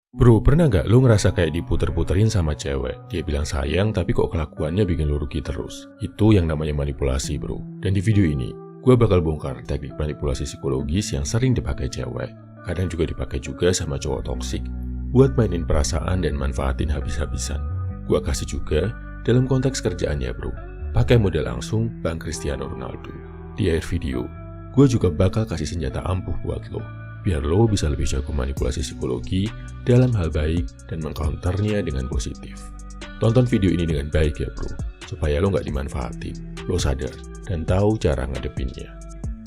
Bro, pernah nggak lo ngerasa kayak diputer-puterin sama cewek? Dia bilang sayang, tapi kok kelakuannya bikin lo rugi terus. Itu yang namanya manipulasi, bro. Dan di video ini, gue bakal bongkar teknik manipulasi psikologis yang sering dipakai cewek. Kadang juga dipakai juga sama cowok toksik, buat mainin perasaan dan manfaatin habis-habisan. Gue kasih juga dalam konteks kerjaannya, bro. Pakai modal langsung Bang Cristiano Ronaldo. Di akhir video, gue juga bakal kasih senjata ampuh buat lo, biar lo bisa lebih jago manipulasi psikologi dalam hal baik dan mengcounternya dengan positif. Tonton video ini dengan baik ya bro, supaya lo nggak dimanfaatin, lo sadar, dan tahu cara ngadepinnya.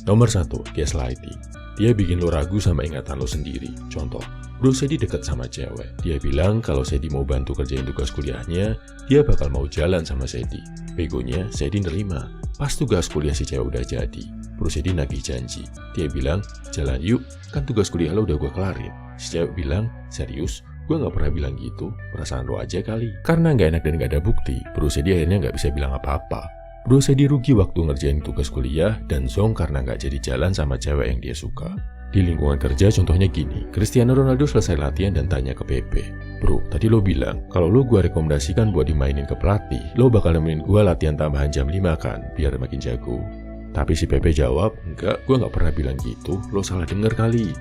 Nomor 1, gaslighting. Dia bikin lo ragu sama ingatan lo sendiri. Contoh, bro Sedi deket sama cewek. Dia bilang kalau Sedi mau bantu kerjain tugas kuliahnya, dia bakal mau jalan sama Sedi. Begonya, Sedi nerima. Pas tugas kuliah si cewek udah jadi, bro Sedi nagih janji. Dia bilang, jalan yuk, kan tugas kuliah lo udah gue kelarin. Si cewek bilang, serius? Gue gak pernah bilang gitu, perasaan lo aja kali. Karena gak enak dan gak ada bukti, bro Sedi akhirnya gak bisa bilang apa-apa. Bro Sedi rugi waktu ngerjain tugas kuliah dan zonk karena gak jadi jalan sama cewek yang dia suka. Di lingkungan kerja contohnya gini, Cristiano Ronaldo selesai latihan dan tanya ke Pepe, bro, tadi lo bilang, kalau lo gue rekomendasikan buat dimainin ke pelatih, lo bakal nemenin gue latihan tambahan jam 5 kan, biar makin jago. Tapi si Pepe jawab, enggak, gue gak pernah bilang gitu, lo salah denger kali.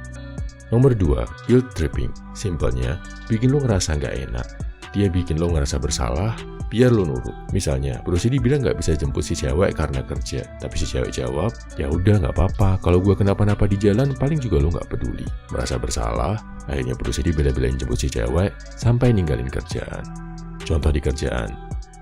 Nomor 2, guilt tripping. Simpelnya, bikin lo ngerasa gak enak. Dia bikin lo ngerasa bersalah, biar lo nurut. Misalnya, bro Sedi bilang gak bisa jemput si cewek karena kerja. Tapi si cewek jawab, ya udah gak apa-apa, kalau gue kenapa-napa di jalan, paling juga lo gak peduli. Merasa bersalah, akhirnya bro Sedi bela-belain jemput si cewek, sampai ninggalin kerjaan. Contoh di kerjaan,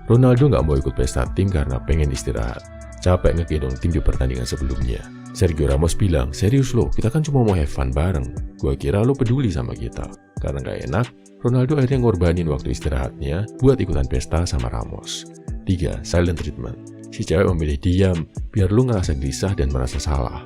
Ronaldo gak mau ikut pesta tim karena pengen istirahat. Capek ngegendong tim di pertandingan sebelumnya. Sergio Ramos bilang, serius lo, kita kan cuma mau have fun bareng. Gua kira lo peduli sama kita. Karena gak enak, Ronaldo akhirnya ngorbanin waktu istirahatnya buat ikutan pesta sama Ramos. 3. Silent treatment. Si cewek memilih diam, biar lo ngerasa gelisah dan merasa salah.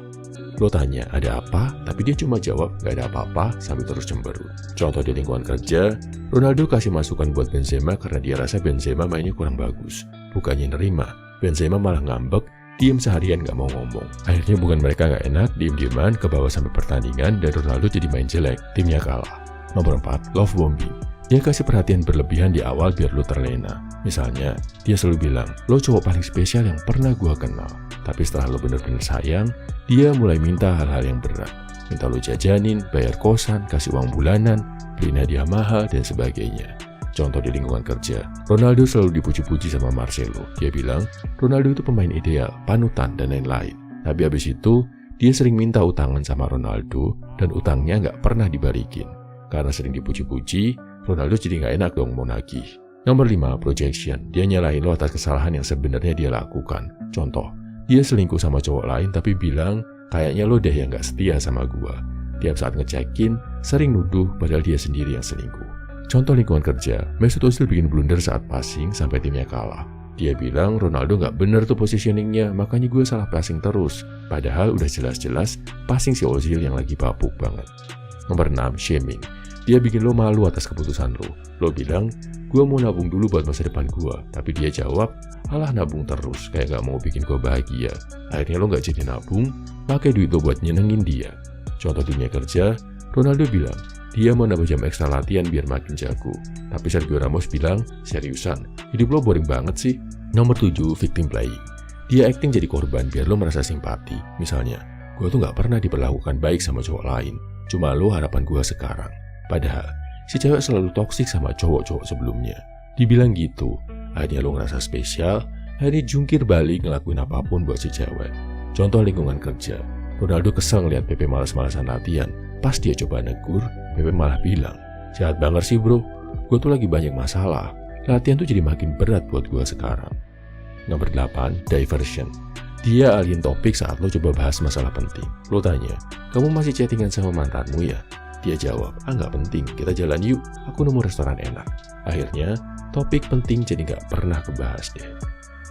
Lo tanya, ada apa? Tapi dia cuma jawab, gak ada apa-apa, sambil terus cemberut. Contoh di lingkungan kerja, Ronaldo kasih masukan buat Benzema karena dia rasa Benzema mainnya kurang bagus. Bukannya nerima, Benzema malah ngambek, diem seharian gak mau ngomong. Akhirnya bukan mereka gak enak, diem-dieman ke bawah sampai pertandingan dan Ronaldo jadi main jelek, timnya kalah. Nomor 4, love bombing. Dia kasih perhatian berlebihan di awal biar lo terlena. Misalnya, dia selalu bilang, lo cowok paling spesial yang pernah gua kenal. Tapi setelah lo bener-bener sayang, dia mulai minta hal-hal yang berat. Minta lo jajanin, bayar kosan, kasih uang bulanan, beliin hadiah mahal, dan sebagainya. Contoh di lingkungan kerja, Ronaldo selalu dipuji-puji sama Marcelo. Dia bilang, Ronaldo itu pemain ideal, panutan, dan lain-lain. Tapi habis itu, dia sering minta utangan sama Ronaldo, dan utangnya nggak pernah dibalikin. Karena sering dipuji-puji, Ronaldo jadi nggak enak dong mau nagih. Nomor 5, projection. Dia nyalahin lo atas kesalahan yang sebenarnya dia lakukan. Contoh, dia selingkuh sama cowok lain tapi bilang, kayaknya lo deh yang nggak setia sama gua. Tiap saat ngecekin, sering nuduh padahal dia sendiri yang selingkuh. Contoh lingkungan kerja, Mesut Ozil bikin blunder saat passing sampai timnya kalah. Dia bilang Ronaldo nggak bener tuh positioningnya, makanya gue salah passing terus. Padahal udah jelas-jelas passing si Ozil yang lagi bapuk banget. Nomor 6, shaming. Dia bikin lo malu atas keputusan lo. Lo bilang, gue mau nabung dulu buat masa depan gue. Tapi dia jawab, alah nabung terus, kayak gak mau bikin gue bahagia. Akhirnya lo gak jadi nabung, pakai duit lo buat nyenengin dia. Contoh dunia kerja, Ronaldo bilang, dia mau nambah jam ekstra latihan biar makin jago. Tapi Sergio Ramos bilang, seriusan, hidup lo boring banget sih. Nomor 7, victim playing. Dia acting jadi korban biar lo merasa simpati. Misalnya, gue tuh gak pernah diperlakukan baik sama cowok lain. Cuma lo harapan gue sekarang. Padahal, si cewek selalu toksik sama cowok-cowok sebelumnya. Dibilang gitu, akhirnya lo ngerasa spesial, akhirnya jungkir balik ngelakuin apapun buat si cewek. Contoh lingkungan kerja, Ronaldo kesel ngeliat Pepe malas-malasan latihan. Pas dia coba negur, Pepe malah bilang, jahat banget sih bro, gue tuh lagi banyak masalah. Latihan tuh jadi makin berat buat gue sekarang. Nomor 8, diversion. Dia alihin topik saat lo coba bahas masalah penting. Lo tanya, kamu masih chattingan sama mantanmu ya? Dia jawab, nggak penting, kita jalan yuk, aku nemu restoran enak. Akhirnya, topik penting jadi nggak pernah kebahas deh.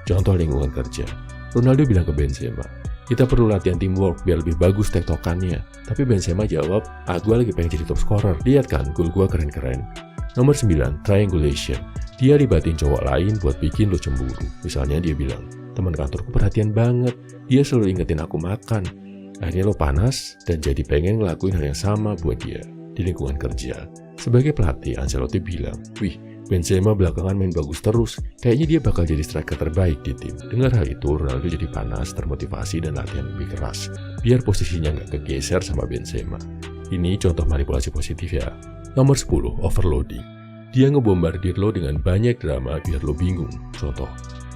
Contoh lingkungan kerja, Ronaldo bilang ke Benzema, kita perlu latihan teamwork biar lebih bagus tektokannya. Tapi Benzema jawab, gue lagi pengen jadi top scorer, lihat kan gol gue keren-keren. Nomor 9, triangulation. Dia libatin cowok lain buat bikin lo cemburu. Misalnya dia bilang, teman kantorku perhatian banget, dia selalu ingetin aku makan. Akhirnya lo panas dan jadi pengen ngelakuin hal yang sama buat dia. di lingkungan kerja. Sebagai pelatih, Ancelotti bilang, "Wih, Benzema belakangan main bagus terus, kayaknya dia bakal jadi striker terbaik di tim." Dengar hal itu, Ronaldo jadi panas, termotivasi, dan latihan lebih keras, biar posisinya nggak kegeser sama Benzema. Ini contoh manipulasi positif ya. Nomor 10, overloading. Dia ngebombardir lo dengan banyak drama biar lo bingung. Contoh,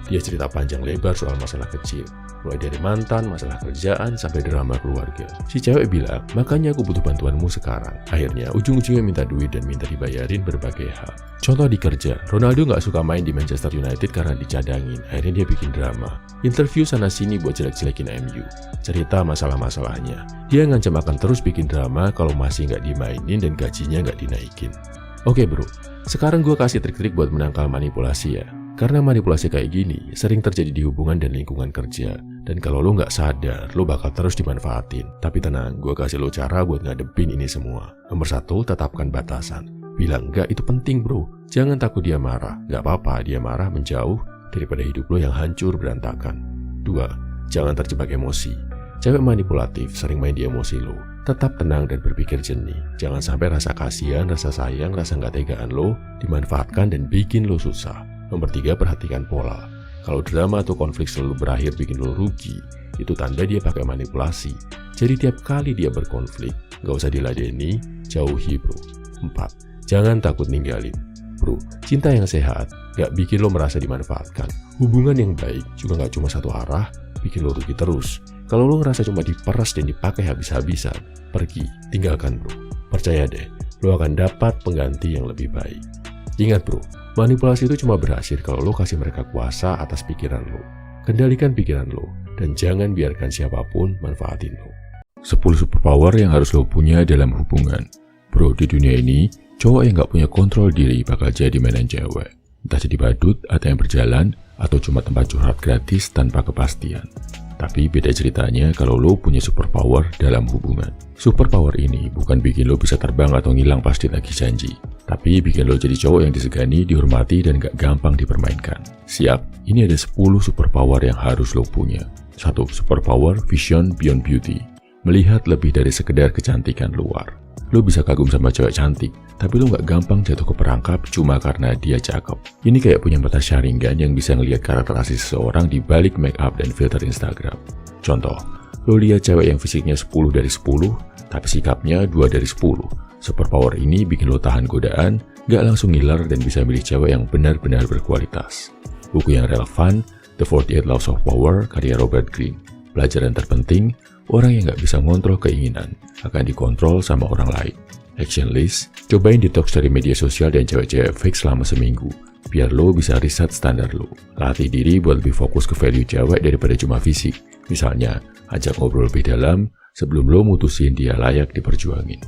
dia cerita panjang lebar soal masalah kecil, mulai dari mantan, masalah kerjaan, sampai drama keluarga. Si cewek bilang, "Makanya aku butuh bantuanmu sekarang." Akhirnya, ujung-ujungnya minta duit dan minta dibayarin berbagai hal. Contoh di kerja, Ronaldo nggak suka main di Manchester United karena dicadangin. Akhirnya dia bikin drama. Interview sana-sini buat jelek-jelekin MU. Cerita masalah-masalahnya. Dia ngancam akan terus bikin drama kalau masih nggak dimainin dan gajinya nggak dinaikin. Oke bro, sekarang gue kasih trik-trik buat menangkal manipulasi ya. Karena manipulasi kayak gini sering terjadi di hubungan dan lingkungan kerja. Dan kalau lo nggak sadar, lo bakal terus dimanfaatin. Tapi tenang, gue kasih lo cara buat ngadepin ini semua. Nomor 1, tetapkan batasan. Bilang enggak itu penting bro. Jangan takut dia marah. Nggak apa-apa dia marah, menjauh daripada hidup lo yang hancur berantakan. 2, jangan terjebak emosi. Cewek manipulatif sering main di emosi lo. Tetap tenang dan berpikir jernih. Jangan sampai rasa kasihan, rasa sayang, rasa nggak tegaan lo dimanfaatkan dan bikin lo susah. Nomor 3, perhatikan pola. Kalau drama atau konflik selalu berakhir bikin lo rugi, itu tanda dia pakai manipulasi. Jadi tiap kali dia berkonflik, nggak usah diladeni, jauhi bro. 4, jangan takut ninggalin. Bro, cinta yang sehat nggak bikin lo merasa dimanfaatkan. Hubungan yang baik juga nggak cuma satu arah, bikin lo rugi terus. Kalau lo ngerasa cuma diperas dan dipakai habis-habisan, pergi, tinggalkan bro. Percaya deh, lo akan dapat pengganti yang lebih baik. Ingat bro, manipulasi itu cuma berhasil kalau lo kasih mereka kuasa atas pikiran lo. Kendalikan pikiran lo, dan jangan biarkan siapapun manfaatin lo. 10 superpower yang harus lo punya dalam hubungan. Bro, di dunia ini, cowok yang gak punya kontrol diri bakal jadi mainan cewek. Entah jadi badut, atau yang berjalan, atau cuma tempat curhat gratis tanpa kepastian. Tapi beda ceritanya kalau lo punya superpower dalam hubungan. Superpower ini bukan bikin lo bisa terbang atau ngilang pas ditagih janji, tapi bikin lo jadi cowok yang disegani, dihormati, dan gak gampang dipermainkan. Siap, ini ada 10 superpower yang harus lo punya. 1. Superpower Vision Beyond Beauty. Melihat lebih dari sekedar kecantikan luar. Lo bisa kagum sama cewek cantik, tapi lo gak gampang jatuh ke perangkap cuma karena dia cakep. Ini kayak punya mata Sharingan yang bisa ngelihat karakter asli seseorang di balik make up dan filter Instagram. Contoh, lo lihat cewek yang fisiknya 10 dari 10, tapi sikapnya 2 dari 10. Superpower ini bikin lo tahan godaan, gak langsung ngiler dan bisa milih cewek yang benar-benar berkualitas. Buku yang relevan, The 48 Laws of Power, karya Robert Greene. Pelajaran terpenting, orang yang gak bisa ngontrol keinginan akan dikontrol sama orang lain. Action list, cobain detox dari media sosial dan cewek-cewek fake selama seminggu, biar lo bisa riset standar lo. Latih diri buat lebih fokus ke value cewek daripada cuma fisik. Misalnya, ajak ngobrol lebih dalam sebelum lo mutusin dia layak diperjuangin.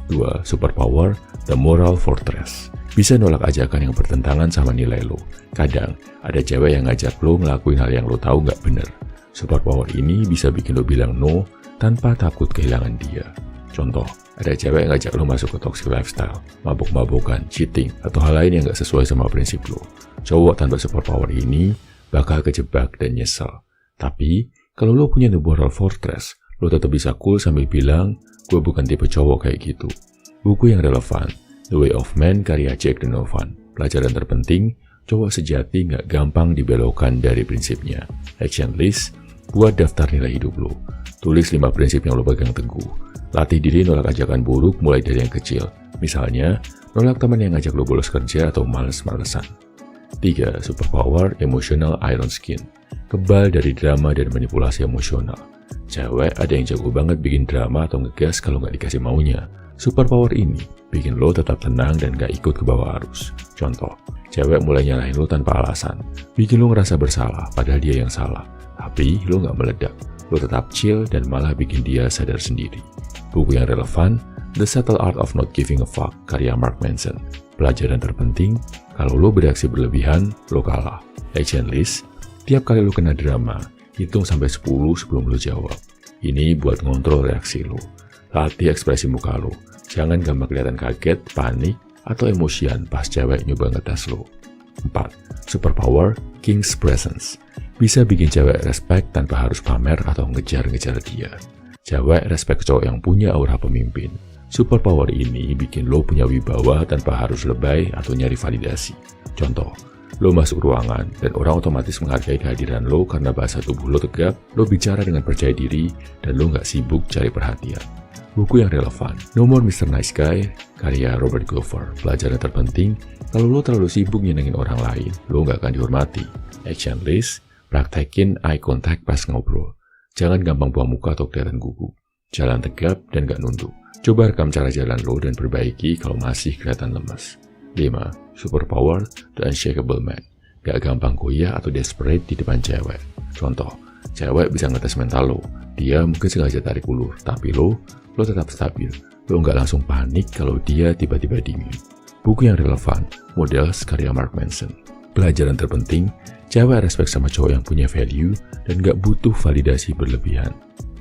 2. Superpower, The Moral Fortress. Bisa nolak ajakan yang bertentangan sama nilai lo. Kadang, ada cewek yang ngajak lo ngelakuin hal yang lo tahu nggak bener. Superpower ini bisa bikin lo bilang no tanpa takut kehilangan dia. Contoh, ada cewek yang ngajak lo masuk ke toxic lifestyle, mabuk-mabukan, cheating, atau hal lain yang gak sesuai sama prinsip lo. Cowok tanpa superpower ini bakal kejebak dan nyesel. Tapi, kalau lo punya The Moral Fortress, lo tetap bisa cool sambil bilang, gue bukan tipe cowok kayak gitu. Buku yang relevan, The Way of Man karya Jack Donovan. Pelajaran terpenting, cowok sejati gak gampang dibelokkan dari prinsipnya. Action list, buat daftar nilai hidup lo. Tulis 5 prinsip yang lo pegang teguh. Latih diri nolak ajakan buruk mulai dari yang kecil. Misalnya, nolak teman yang ngajak lo bolos kerja atau males-malesan. 3. Superpower Emotional Iron Skin. Kebal dari drama dan manipulasi emosional. Cewek ada yang jago banget bikin drama atau ngegas kalau nggak dikasih maunya. Superpower ini bikin lo tetap tenang dan gak ikut ke bawah arus. Contoh, cewek mulai nyalahin lo tanpa alasan. Bikin lo ngerasa bersalah padahal dia yang salah. Tapi lo nggak meledak. Lo tetap chill dan malah bikin dia sadar sendiri. Buku yang relevan, The Subtle Art of Not Giving a Fuck, karya Mark Manson. Pelajaran terpenting, kalau lo bereaksi berlebihan, lo kalah. Action list, tiap kali lo kena drama, hitung sampai 10 sebelum lo jawab. Ini buat ngontrol reaksi lo. Latih ekspresi muka lo. Jangan gampang kelihatan kaget, panik, atau emosian pas cewek nyoba ngetes lo. 4. Superpower King's Presence. Bisa bikin cewek respect tanpa harus pamer atau ngejar-ngejar dia. Cewek respect cowok yang punya aura pemimpin. Superpower ini bikin lo punya wibawa tanpa harus lebay atau nyari validasi. Contoh, lo masuk ruangan dan orang otomatis menghargai kehadiran lo karena bahasa tubuh lo tegap, lo bicara dengan percaya diri, dan lo nggak sibuk cari perhatian. Buku yang relevan, No More Mr. Nice Guy, karya Robert Glover. Pelajaran terpenting, kalau lo terlalu sibuk nyenengin orang lain, lo nggak akan dihormati. Action list, praktekin eye contact pas ngobrol. Jangan gampang buang muka atau kelihatan gugup. Jalan tegap dan nggak nunduk. Coba rekam cara jalan lo dan perbaiki kalau masih kelihatan lemas. 5. Superpower, The Unshakable Man. Gak gampang goyah atau desperate di depan cewek. Contoh, cewek bisa ngetes mental lo. Dia mungkin sengaja tarik ulur, tapi lo tetap stabil. Lo nggak langsung panik kalau dia tiba-tiba dingin. Buku yang relevan, Models karya Mark Manson. Pelajaran terpenting, cewek respect sama cowok yang punya value dan nggak butuh validasi berlebihan.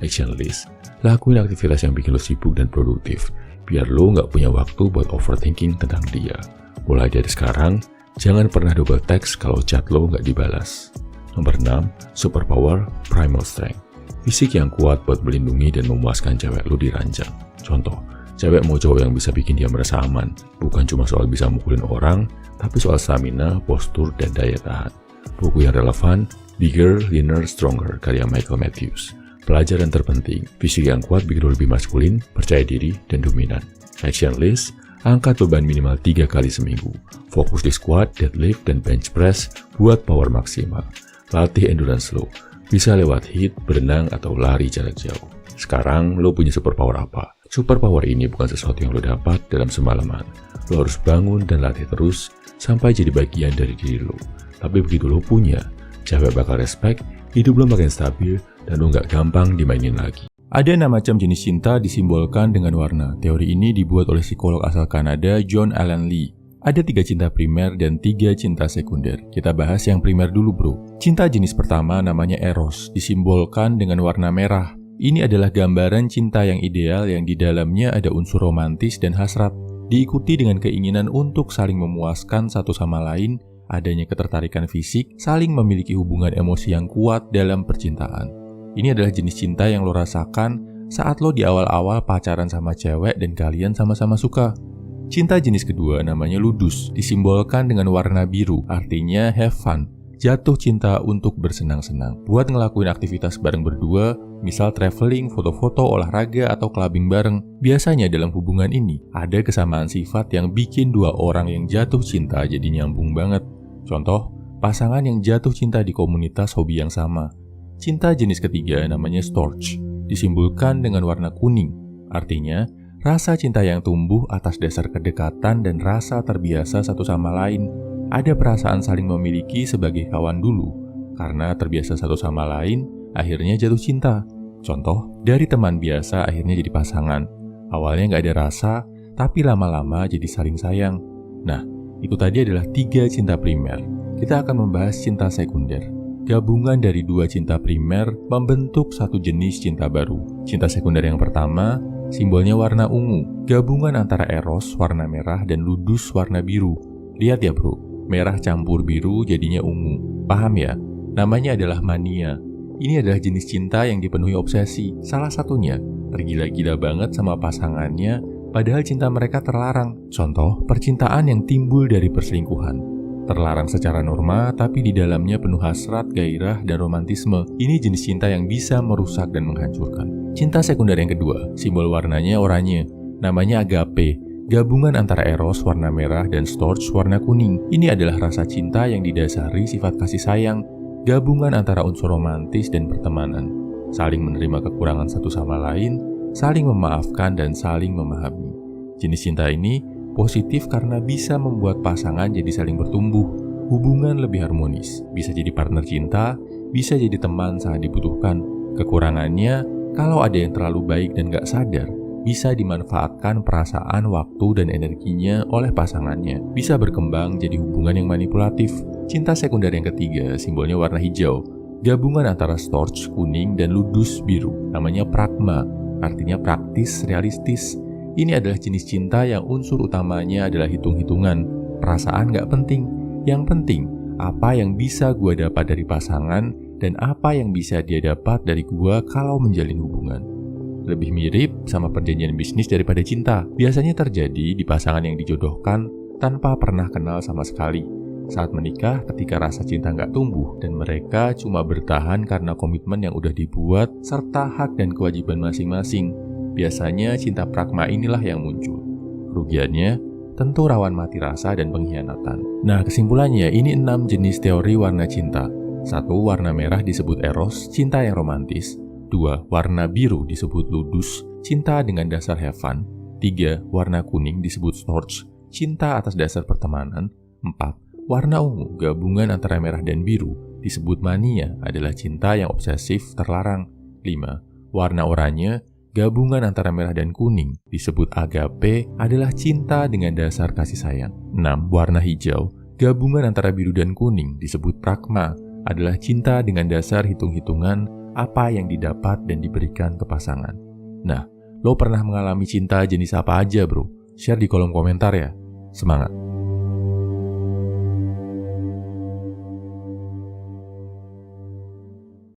Action list, lakuin aktivitas yang bikin lo sibuk dan produktif, biar lo nggak punya waktu buat overthinking tentang dia. Mulai dari sekarang, jangan pernah double text kalau chat lo nggak dibalas. Nomor 6, Superpower, Primal Strength. Fisik yang kuat buat melindungi dan memuaskan cewek lo dirancang. Contoh, cewek mau cowok yang bisa bikin dia merasa aman. Bukan cuma soal bisa mukulin orang, tapi soal stamina, postur, dan daya tahan. Buku yang relevan, Bigger, Leaner, Stronger, karya Michael Matthews. Pelajaran terpenting, fisik yang kuat bikin lo lebih maskulin, percaya diri, dan dominan. Action list, angkat beban minimal 3 kali seminggu. Fokus di squat, deadlift, dan bench press buat power maksimal. Latih endurance lo. Bisa lewat HIIT, berenang, atau lari jarak jauh. Sekarang, lo punya superpower apa? Superpower ini bukan sesuatu yang lo dapat dalam semalaman. Lo harus bangun dan latih terus sampai jadi bagian dari diri lo. Tapi begitu lo punya, cewek bakal respect, hidup lo makin stabil, dan lo nggak gampang dimainin lagi. Ada 6 macam jenis cinta disimbolkan dengan warna. Teori ini dibuat oleh psikolog asal Kanada, John Alan Lee. Ada 3 cinta primer dan 3 cinta sekunder. Kita bahas yang primer dulu bro. Cinta jenis pertama namanya Eros, disimbolkan dengan warna merah. Ini adalah gambaran cinta yang ideal yang di dalamnya ada unsur romantis dan hasrat. Diikuti dengan keinginan untuk saling memuaskan satu sama lain, adanya ketertarikan fisik, saling memiliki hubungan emosi yang kuat dalam percintaan. Ini adalah jenis cinta yang lo rasakan saat lo di awal-awal pacaran sama cewek dan kalian sama-sama suka. Cinta jenis kedua namanya Ludus, disimbolkan dengan warna biru, artinya have fun. Jatuh cinta untuk bersenang-senang, buat ngelakuin aktivitas bareng berdua, misal traveling, foto-foto, olahraga, atau clubbing bareng. Biasanya dalam hubungan ini, ada kesamaan sifat yang bikin dua orang yang jatuh cinta jadi nyambung banget. Contoh, pasangan yang jatuh cinta di komunitas hobi yang sama. Cinta jenis ketiga namanya Storge, disimbolkan dengan warna kuning, artinya rasa cinta yang tumbuh atas dasar kedekatan dan rasa terbiasa satu sama lain. Ada perasaan saling memiliki sebagai kawan dulu, karena terbiasa satu sama lain, akhirnya jatuh cinta. Contoh, dari teman biasa akhirnya jadi pasangan. Awalnya nggak ada rasa, tapi lama-lama jadi saling sayang. Nah, itu tadi adalah 3 cinta primer. Kita akan membahas cinta sekunder. Gabungan dari 2 cinta primer membentuk satu jenis cinta baru. Cinta sekunder yang pertama, simbolnya warna ungu, gabungan antara Eros warna merah dan Ludus warna biru. Lihat ya bro, merah campur biru jadinya ungu. Paham ya? Namanya adalah mania. Ini adalah jenis cinta yang dipenuhi obsesi. Salah satunya, tergila-gila banget sama pasangannya, padahal cinta mereka terlarang. Contoh, percintaan yang timbul dari perselingkuhan. Terlarang secara norma, tapi di dalamnya penuh hasrat, gairah, dan romantisme. Ini jenis cinta yang bisa merusak dan menghancurkan. Cinta sekunder yang kedua, simbol warnanya oranye. Namanya agape, gabungan antara Eros warna merah dan Storge warna kuning. Ini adalah rasa cinta yang didasari sifat kasih sayang, gabungan antara unsur romantis dan pertemanan. Saling menerima kekurangan satu sama lain, saling memaafkan, dan saling memahami. Jenis cinta ini positif karena bisa membuat pasangan jadi saling bertumbuh, hubungan lebih harmonis, bisa jadi partner cinta, bisa jadi teman saat dibutuhkan. Kekurangannya, kalau ada yang terlalu baik dan gak sadar, bisa dimanfaatkan perasaan, waktu, dan energinya oleh pasangannya, bisa berkembang jadi hubungan yang manipulatif. Cinta sekunder yang ketiga, simbolnya warna hijau, gabungan antara Storge kuning dan Ludus biru, namanya pragma, artinya praktis, realistis. Ini adalah jenis cinta yang unsur utamanya adalah hitung-hitungan. Perasaan gak penting. Yang penting, apa yang bisa gue dapat dari pasangan dan apa yang bisa dia dapat dari gue kalau menjalin hubungan. Lebih mirip sama perjanjian bisnis daripada cinta. Biasanya terjadi di pasangan yang dijodohkan tanpa pernah kenal sama sekali. Saat menikah, ketika rasa cinta nggak tumbuh dan mereka cuma bertahan karena komitmen yang udah dibuat serta hak dan kewajiban masing-masing. Biasanya cinta pragma inilah yang muncul. Kerugiannya tentu rawan mati rasa dan pengkhianatan. Nah, kesimpulannya ini 6 jenis teori warna cinta. 1. Warna merah disebut eros, cinta yang romantis. 2. Warna biru disebut ludus, cinta dengan dasar have fun. 3. Warna kuning disebut storge, cinta atas dasar pertemanan. 4. Warna ungu, gabungan antara merah dan biru, disebut mania, adalah cinta yang obsesif terlarang. 5. Warna oranye, gabungan antara merah dan kuning, disebut agape, adalah cinta dengan dasar kasih sayang. 6. Warna hijau, gabungan antara biru dan kuning, disebut pragma, adalah cinta dengan dasar hitung-hitungan apa yang didapat dan diberikan ke pasangan. Nah, lo pernah mengalami cinta jenis apa aja bro? Share di kolom komentar ya. Semangat!